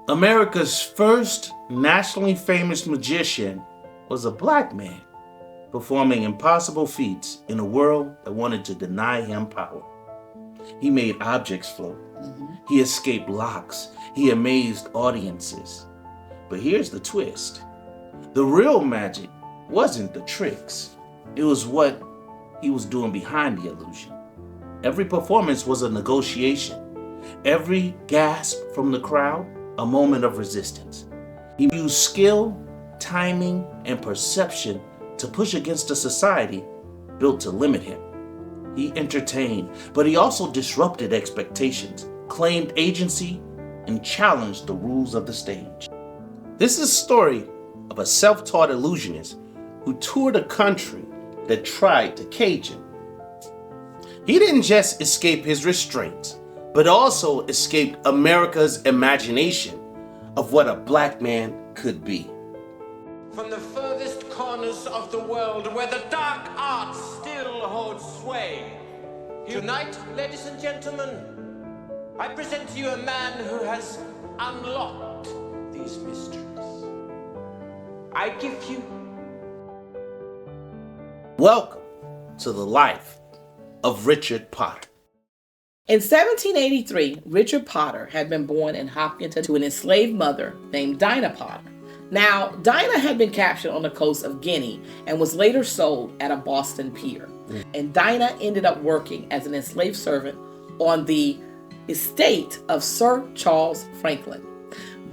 America's first nationally famous magician was a black man performing impossible feats in a world that wanted to deny him power. He made objects float. He escaped locks. He amazed audiences. But here's the twist. The real magic wasn't the tricks. It was what he was doing behind the illusion. Every performance was a negotiation. Every gasp from the crowd, a moment of resistance. He used skill, timing, and perception to push against a society built to limit him. He entertained, but he also disrupted expectations, claimed agency, and challenged the rules of the stage. This is a story of a self-taught illusionist who toured a country that tried to cage him. He didn't just escape his restraints, but also escaped America's imagination of what a black man could be. From the furthest corners of the world where the dark arts still hold sway. Tonight, ladies and gentlemen, I present to you a man who has unlocked these mysteries. I give you... Welcome to the life of Richard Potter. In 1783, Richard Potter had been born in Hopkinton to an enslaved mother named Dinah Potter. Now, Dinah had been captured on the coast of Guinea and was later sold at a Boston pier. And Dinah ended up working as an enslaved servant on the estate of Sir Charles Franklin.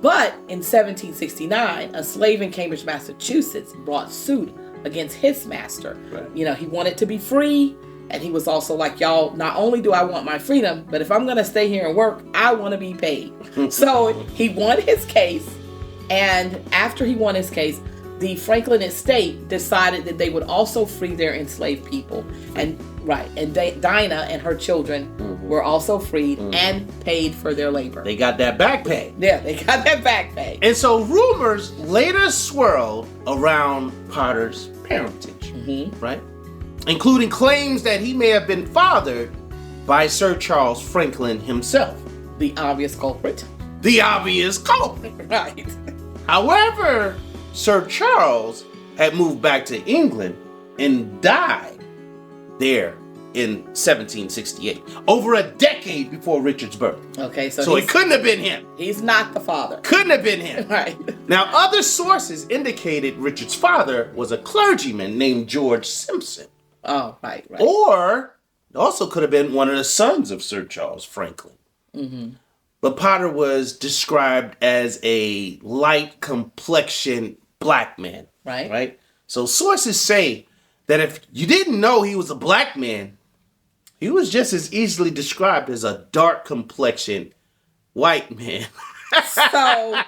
But in 1769, a slave in Cambridge, Massachusetts brought suit against his master. Right. You know, he wanted to be free. And he was also like, y'all, not only do I want my freedom, but if I'm going to stay here and work, I want to be paid. So he won his case. And after he won his case, the Franklin estate decided that they would also free their enslaved people. And Dinah and her children were also freed and paid for their labor. They got that back pay. Yeah, they got that back pay. And so rumors later swirled around Potter's parentage, right? Including claims that he may have been fathered by Sir Charles Franklin himself. The obvious culprit. The obvious culprit. Right. However, Sir Charles had moved back to England and died there in 1768, over a decade before Richard's birth. Okay, so it couldn't have been him. He's not the father. Couldn't have been him. Right. Now, other sources indicated Richard's father was a clergyman named George Simpson. Oh, right. Or it also could have been one of the sons of Sir Charles Franklin. But Potter was described as a light complexioned black man. Right? So sources say that if you didn't know he was a black man, he was just as easily described as a dark complexioned white man. So,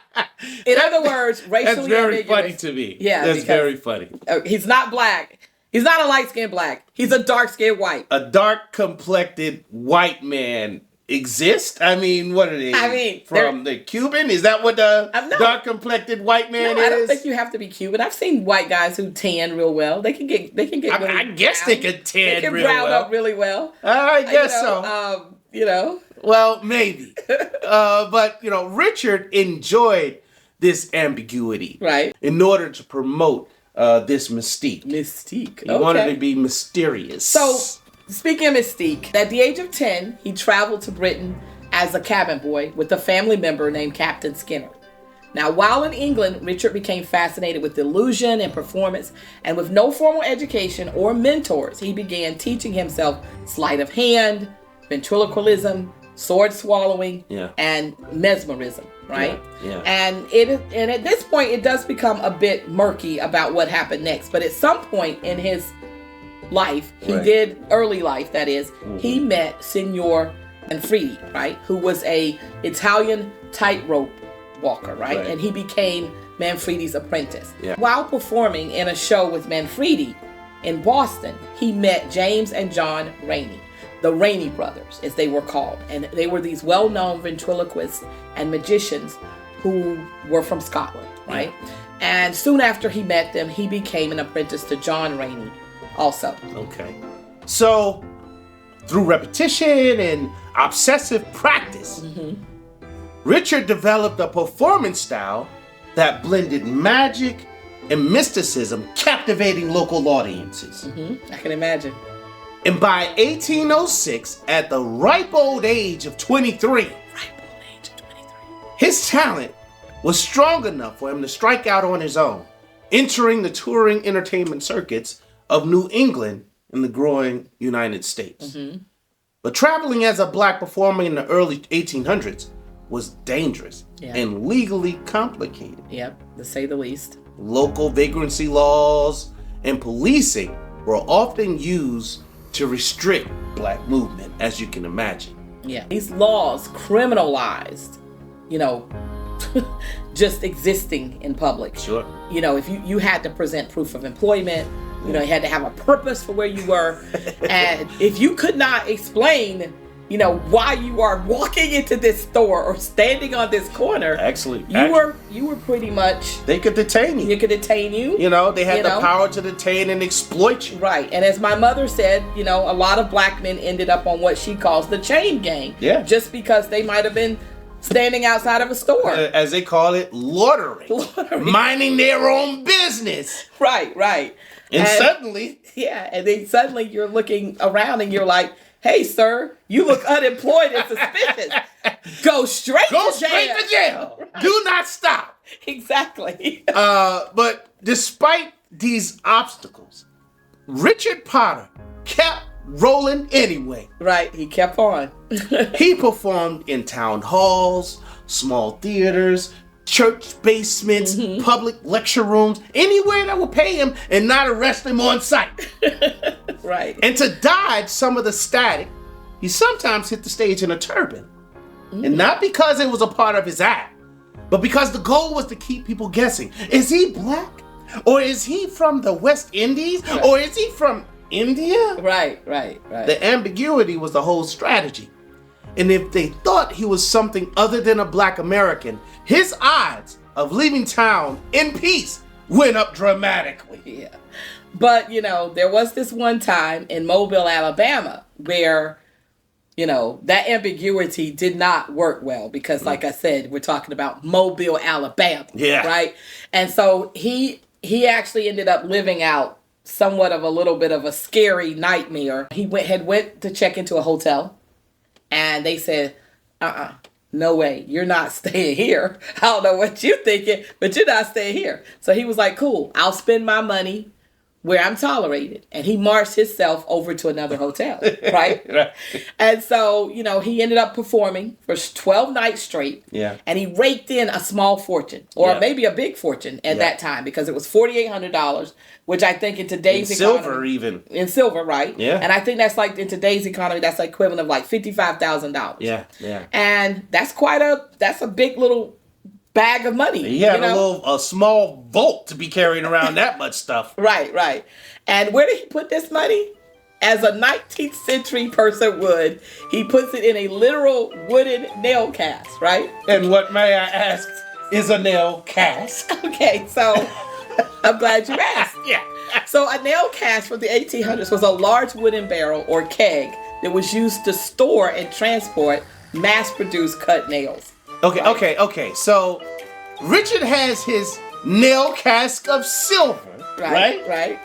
in other words, racially That's very ambiguous. funny to me. Yeah, that's very funny. He's not black. He's not a light-skinned black. He's a dark-skinned white. A dark-complected white man exists? I mean, what are they? From the Cuban? Is that what the dark-complected white man is? I don't think you have to be Cuban. I've seen white guys who tan real well. They can get. Really I guess they can tan real well. They can brown up really well. I guess so. Well, maybe. But Richard enjoyed this ambiguity, right? In order to promote this mystique. Mystique. He wanted to be mysterious. So, speaking of mystique, at the age of 10, he traveled to Britain as a cabin boy with a family member named Captain Skinner. Now, while in England, Richard became fascinated with illusion and performance, and with no formal education or mentors, he began teaching himself sleight of hand, ventriloquism, sword swallowing, and mesmerism, right? Yeah. And at this point, it does become a bit murky about what happened next. But at some point in his life, early life, that is, he met Signor Manfredi, right? Who was a Italian tightrope walker, right? And he became Manfredi's apprentice. Yeah. While performing in a show with Manfredi in Boston, he met James and John Rainey, the Rainey brothers, as they were called. And they were these well-known ventriloquists and magicians who were from Scotland, right? Yeah. And soon after he met them, he became an apprentice to John Rainey also. Okay. So, through repetition and obsessive practice, Richard developed a performance style that blended magic and mysticism, captivating local audiences. I can imagine. And by 1806, at the ripe old age of 23, his talent was strong enough for him to strike out on his own, entering the touring entertainment circuits of New England and the growing United States. But traveling as a black performer in the early 1800s was dangerous and legally complicated. Yep, to say the least. Local vagrancy laws and policing were often used to restrict black movement, as you can imagine. Yeah, these laws criminalized, just existing in public. Sure. If you had to present proof of employment, you had to have a purpose for where you were. And if you could not explain, why you are walking into this store or standing on this corner, you were pretty much, they could detain you. They could detain you. They had the power to detain and exploit you. Right. And as my mother said, a lot of black men ended up on what she calls the chain gang. Yeah. Just because they might have been standing outside of a store. As they call it, loitering. Minding their own business. Right. And suddenly. Yeah, and then suddenly you're looking around and you're like, hey, sir, you look unemployed and suspicious. Go straight to jail. Right. Do not stop. Exactly. But despite these obstacles, Richard Potter kept rolling anyway. Right, he kept on. He performed in town halls, small theaters, church basements, public lecture rooms, anywhere that would pay him and not arrest him on sight. Right. And to dodge some of the static, he sometimes hit the stage in a turban. And not because it was a part of his act, but because the goal was to keep people guessing. Is he black? Or is he from the West Indies? Right. Or is he from India? Right. The ambiguity was the whole strategy. And if they thought he was something other than a black American, his odds of leaving town in peace went up dramatically. Yeah. But, there was this one time in Mobile, Alabama, where, that ambiguity did not work well because, like I said, we're talking about Mobile, Alabama. Yeah. Right? And so he actually ended up living out somewhat of a little bit of a scary nightmare. He went to check into a hotel. And they said, no way, you're not staying here. I don't know what you're thinking, but you're not staying here. So he was like, cool, I'll spend my money where I'm tolerated. And he marched himself over to another hotel, right? Right. And so, he ended up performing for 12 nights straight. Yeah. And he raked in a small fortune, or maybe a big fortune at that time, because it was $4,800, which I think in today's economy. Silver even. In silver, right? Yeah. And I think that's like, in today's economy, that's like equivalent of like $55,000. Yeah. And that's a big little bag of money. He had a small vault to be carrying around that much stuff. Right. And where did he put this money? As a 19th century person would, he puts it in a literal wooden nail cast, right? And what, may I ask, is a nail cast? Okay, so I'm glad you asked. Yeah. So a nail cast from the 1800s was a large wooden barrel or keg that was used to store and transport mass-produced cut nails. Okay. So Richard has his nail cask of silver, right? Right.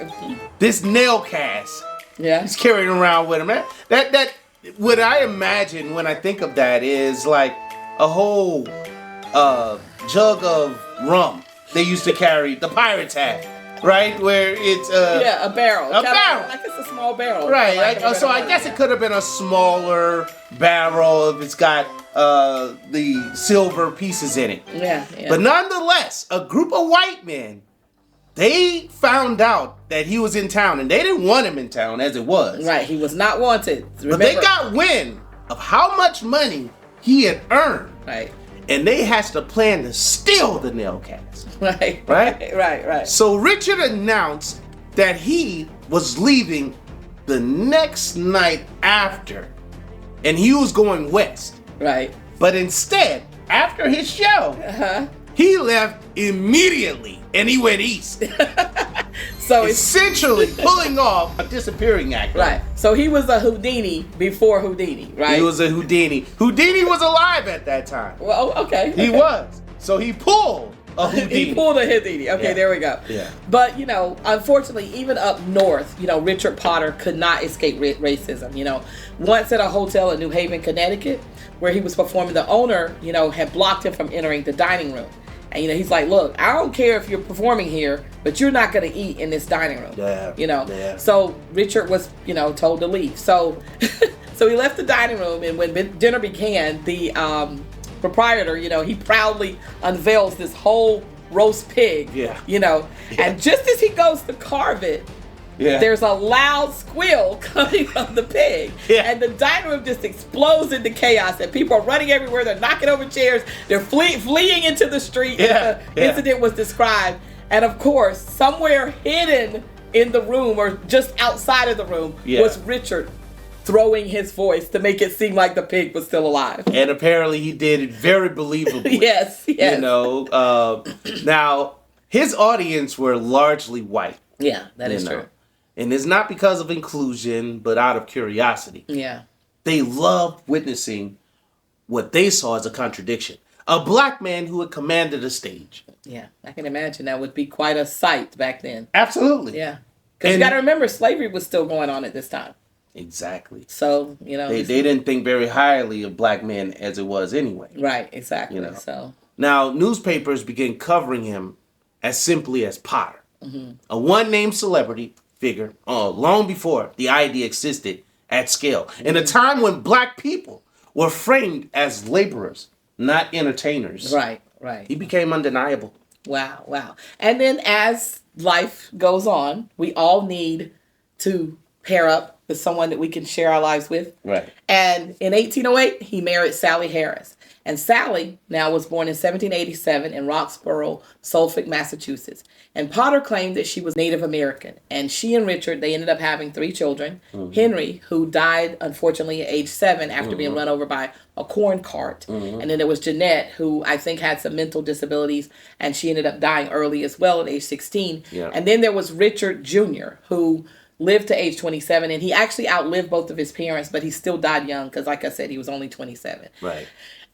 This nail cask. Yeah. He's carrying around with him. That what I imagine when I think of that is like a whole jug of rum they used to carry. The pirates had, right? Where it's a barrel. A barrel. Like it's a small barrel. Right. Like So I guess it could have been a smaller barrel if it's got the silver pieces in it. Yeah. But nonetheless, a group of white men, they found out that he was in town, and they didn't want him in town as it was. Right, he was not wanted. Remember? But they got wind of how much money he had earned. Right. And they hatched a plan to steal the nail cast. Right. So Richard announced that he was leaving the next night after, and he was going west. Right. But instead, after his show, he left immediately and he went east. So essentially pulling off a disappearing act. Right. So he was a Houdini before Houdini, right? He was a Houdini. Houdini was alive at that time. Well, okay. He was. So he pulled a Houdini. He pulled a Houdini. Okay, Yeah. there we go. Yeah. But, unfortunately, even up north, Richard Potter could not escape racism. Once at a hotel in New Haven, Connecticut, where he was performing, the owner, had blocked him from entering the dining room. And, he's like, look, I don't care if you're performing here, but you're not going to eat in this dining room. Yeah. Yeah. So Richard was, told to leave. So so he left the dining room, and when dinner began, the proprietor, he proudly unveils this whole roast pig. Yeah. And just as he goes to carve it, there's a loud squeal coming from the pig. Yeah. And the dining room just explodes into chaos. And people are running everywhere. They're knocking over chairs. They're fleeing into the street. Yeah. The incident was described. And of course, somewhere hidden in the room or just outside of the room was Richard throwing his voice to make it seem like the pig was still alive. And apparently he did it very believably. Yes. Now, his audience were largely white. Yeah, that is true. And it's not because of inclusion, but out of curiosity. Yeah. They loved witnessing what they saw as a contradiction. A black man who had commanded a stage. Yeah, I can imagine that would be quite a sight back then. Absolutely. Yeah. Because you got to remember, slavery was still going on at this time. Exactly. So, They didn't think very highly of black men as it was anyway. Right, exactly. So now, newspapers began covering him as simply as Potter. Mm-hmm. A one-name celebrity figure long before the idea existed at scale. In a time when black people were framed as laborers, not entertainers. Right. He became undeniable. Wow. And then as life goes on, we all need to pair up with someone that we can share our lives with. Right. And in 1808, he married Sally Harris. And Sally now was born in 1787 in Roxborough, Suffolk, Massachusetts. And Potter claimed that she was Native American. And she and Richard, they ended up having 3 children. Mm-hmm. Henry, who died, unfortunately, at age 7 after being run over by a corn cart. Mm-hmm. And then there was Jeanette, who I think had some mental disabilities. And she ended up dying early as well at age 16. Yeah. And then there was Richard Jr., who lived to age 27. And he actually outlived both of his parents, but he still died young because, like I said, he was only 27. Right.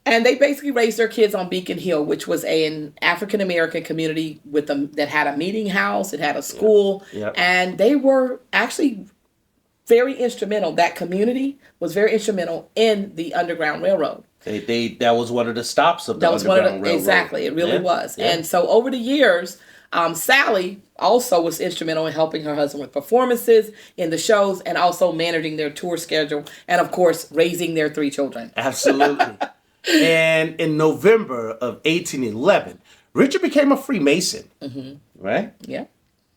And they basically raised their kids on Beacon Hill, which was an African-American community that had a meeting house, it had a school, and they were actually very instrumental. That community was very instrumental in the Underground Railroad. That was one of the stops of the Underground Railroad. Exactly, it really was. Yeah. And so over the years, Sally also was instrumental in helping her husband with performances in the shows and also managing their tour schedule and, of course, raising their 3 children. Absolutely. And in November of 1811, Richard became a Freemason, right? Yeah.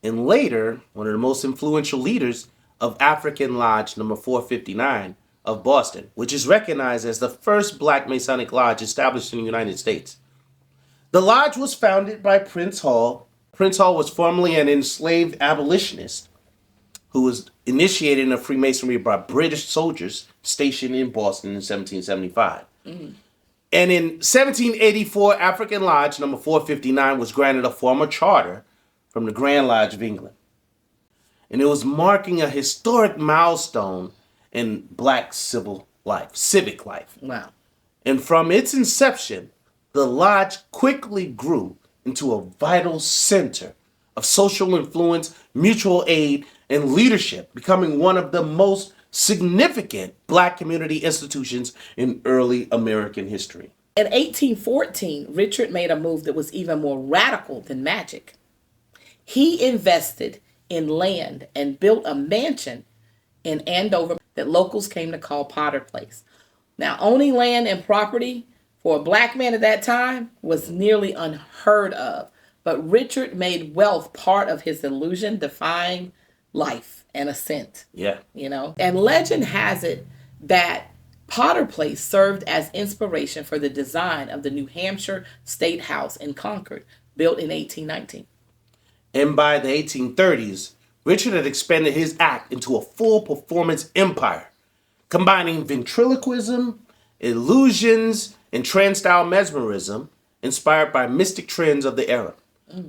And later, one of the most influential leaders of African Lodge number 459 of Boston, which is recognized as the first Black Masonic Lodge established in the United States. The lodge was founded by Prince Hall. Prince Hall was formerly an enslaved abolitionist who was initiated in Freemasonry by British soldiers stationed in Boston in 1775. Mm-hmm. And in 1784, African Lodge number 459 was granted a formal charter from the Grand Lodge of England. And it was marking a historic milestone in Black civic life. Wow. And from its inception, the lodge quickly grew into a vital center of social influence, mutual aid, and leadership, becoming one of the most significant Black community institutions in early American history. In 1814, Richard made a move that was even more radical than magic. He invested in land and built a mansion in Andover that locals came to call Potter Place. Now, owning land and property for a Black man at that time was nearly unheard of. But Richard made wealth part of his illusion-defying life and ascent. Yeah. And legend has it that Potter Place served as inspiration for the design of the New Hampshire State House in Concord, built in 1819. And by the 1830s, Richard had expanded his act into a full performance empire, combining ventriloquism, illusions, and trance-style mesmerism inspired by mystic trends of the era,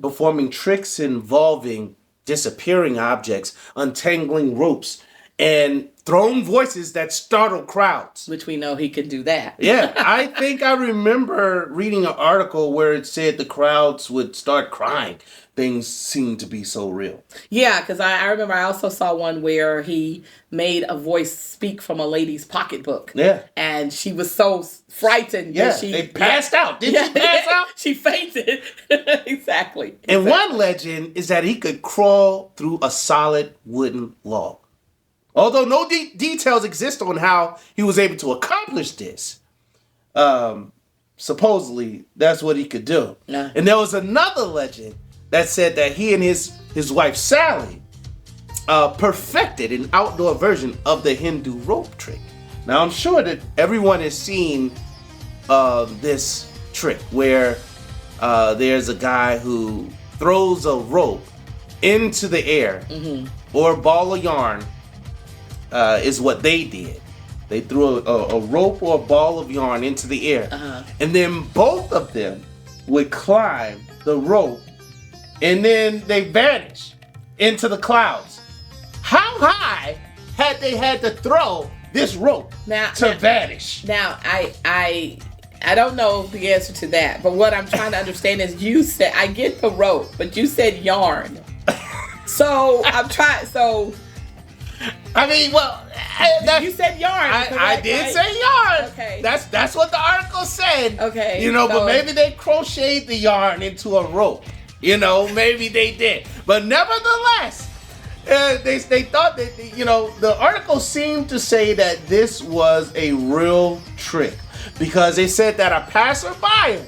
performing tricks involving disappearing objects, untangling ropes, and throwing voices that startle crowds. Which we know he can do that. Yeah, I think I remember reading an article where it said the crowds would start crying. Things seemed to be so real. Yeah, because I remember I also saw one where he made a voice speak from a lady's pocketbook. Yeah. And she was so frightened that she... they passed out. Didn't she pass out? She fainted. Exactly. And one legend is that he could crawl through a solid wooden log. Although no details exist on how he was able to accomplish this. Supposedly, that's what he could do. Yeah. And there was another legend that said that he and his wife Sally perfected an outdoor version of the Hindu rope trick. Now, I'm sure that everyone has seen this trick where there's a guy who throws a rope into the air, or a ball of yarn, is what they did. They threw a rope or a ball of yarn into the air, and then both of them would climb the rope, and then they vanish into the clouds. How high had they had to throw this rope to vanish? Now, I don't know the answer to that, but what I'm trying to understand is you said, I get the rope, but you said yarn. So I'm trying, I mean, well, you said yarn. I did say yarn. Okay. That's what the article said. Okay. You know, but maybe they crocheted the yarn into a rope. You know, maybe they did. But nevertheless, they thought that, you know, the article seemed to say that this was a real trick. Because they said that a passerby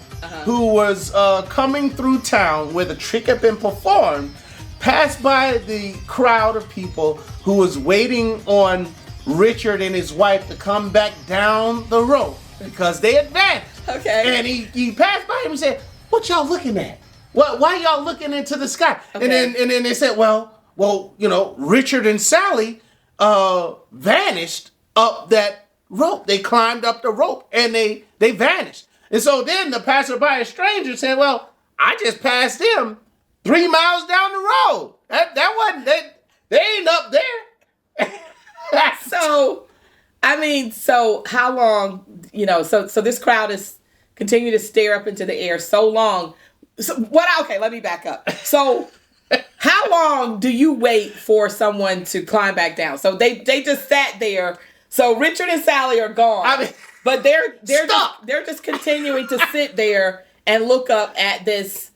who was coming through town where the trick had been performed passed by the crowd of people who was waiting on Richard and his wife to come back down the rope because they had vanished. Okay. And he passed by him and said, "What y'all looking at? Why y'all looking into the sky?" Okay. And then they said, well, you know, Richard and Sally vanished up that rope. They climbed up the rope and they vanished. And so then the passerby, a stranger, said, "Well, I just passed them 3 miles down the road. That wasn't, they ain't up there." So how long, you know, so this crowd is continue to stare up into the air so long. Okay, let me back up. So how long do you wait for someone to climb back down? So they just sat there. So Richard and Sally are gone. But they're just continuing to sit there and look up at this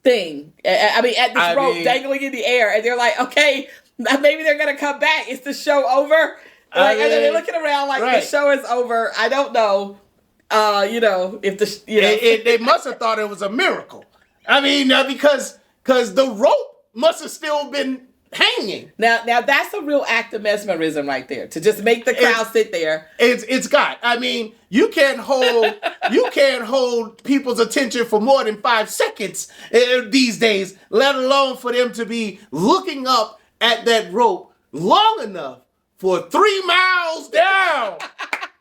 thing. At this rope dangling in the air, and they're like, okay, maybe they're gonna come back. Is the show over? And then they're looking around like the show is over. I don't know. You know, if they must have thought it was a miracle. I mean, because the rope must have still been hanging. Now that's a real act of mesmerism right there, to just make the crowd sit there. It's got. I mean, you can't hold people's attention for more than 5 seconds these days, let alone for them to be looking up at that rope long enough for 3 miles down.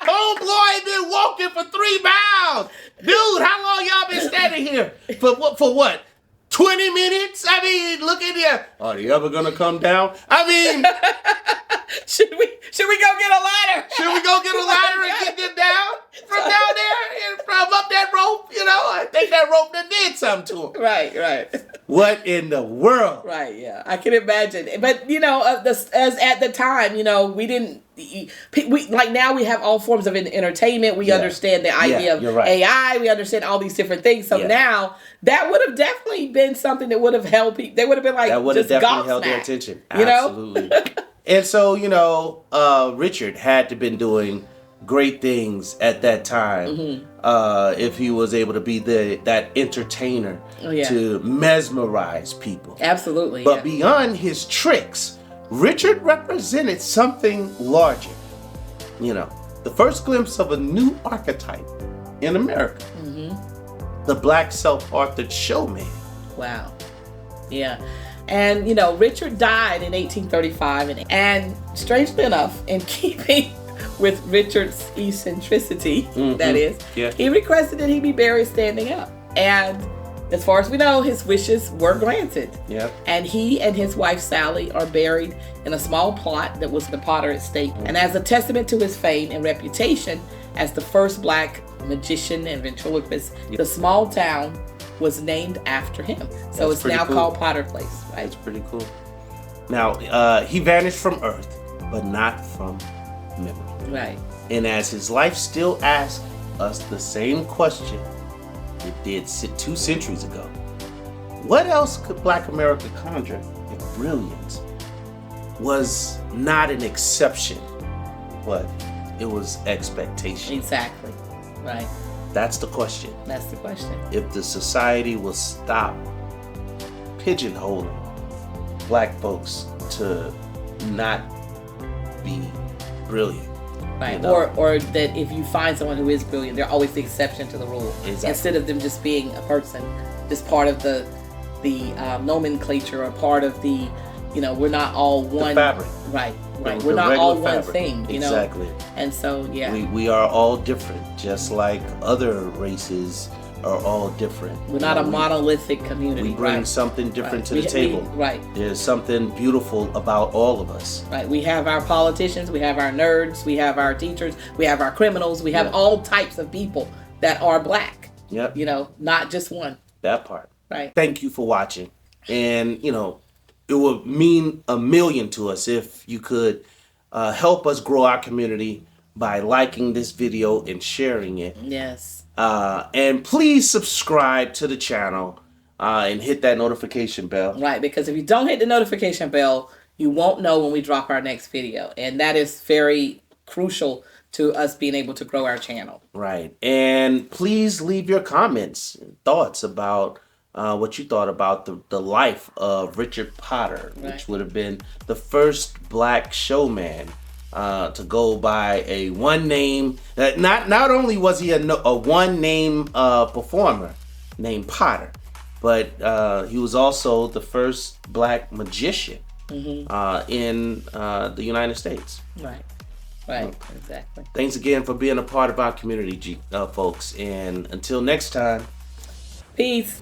Homeboy been walking for 3 miles. Dude, how long y'all been standing here? For what? 20 minutes? I mean, look at here. Are they ever gonna come down? I mean, should we go get a ladder? Should we go get a ladder and get them down from down there and from up that rope? You know, I think that rope done did something to them. Right. What in the world? Right, yeah, I can imagine. But you know, as at the time, you know, we like now we have all forms of entertainment. We understand the idea of AI. We understand all these different things. So now that would have definitely been something that would have held people. They would have been like, that would have just definitely held their attention. You Absolutely. know? And so, you know, Richard had to been doing great things at that time if he was able to be that entertainer to mesmerize people. Absolutely. But beyond his tricks, Richard represented something larger. You know, the first glimpse of a new archetype in America. The black self-authored showman. Wow. Yeah. And, you know, Richard died in 1835. And strangely enough, in keeping with Richard's eccentricity, that is, he requested that he be buried standing up. And as far as we know, his wishes were granted. Yep. And he and his wife Sally are buried in a small plot that was the Potter estate. And as a testament to his fame and reputation as the first black magician and ventriloquist, the small town was named after him. So That's it's pretty now cool. called Potter Place, right? That's pretty cool. Now, he vanished from Earth, but not from memory. Right. And as his life still asks us the same question it did 2 centuries ago, what else could Black America conjure if brilliance was not an exception, but it was expectation? Exactly. Right. That's the question. That's the question. If the society will stop pigeonholing Black folks to not be brilliant. Right. You know? Or that if you find someone who is brilliant, they're always the exception to the rule. Exactly. Instead of them just being a person, just part of the nomenclature or part of the, we're not all one. The fabric. Right. Right. The We're not all regular one fabric. thing, Exactly. And so, yeah. We are all different, just like other races are all different. We're not a monolithic community. We bring right? something different Right. to the table. Right. There's something beautiful about all of us. Right. We have our politicians, we have our nerds, we have our teachers, we have our criminals, we have all types of people that are Black. Yep. Not just one. That part. Right. Thank you for watching. And, it would mean a million to us if you could help us grow our community by liking this video and sharing it. Yes. And please subscribe to the channel and hit that notification bell. Right, because if you don't hit the notification bell, you won't know when we drop our next video. And that is very crucial to us being able to grow our channel. Right. And please leave your comments and thoughts about what you thought about the life of Richard Potter, which would have been the first Black showman to go by a one name. Not only was he a one name performer named Potter, but he was also the first Black magician in the United States. Right. Right. Exactly. Thanks again for being a part of our community, folks. And until next time. Peace.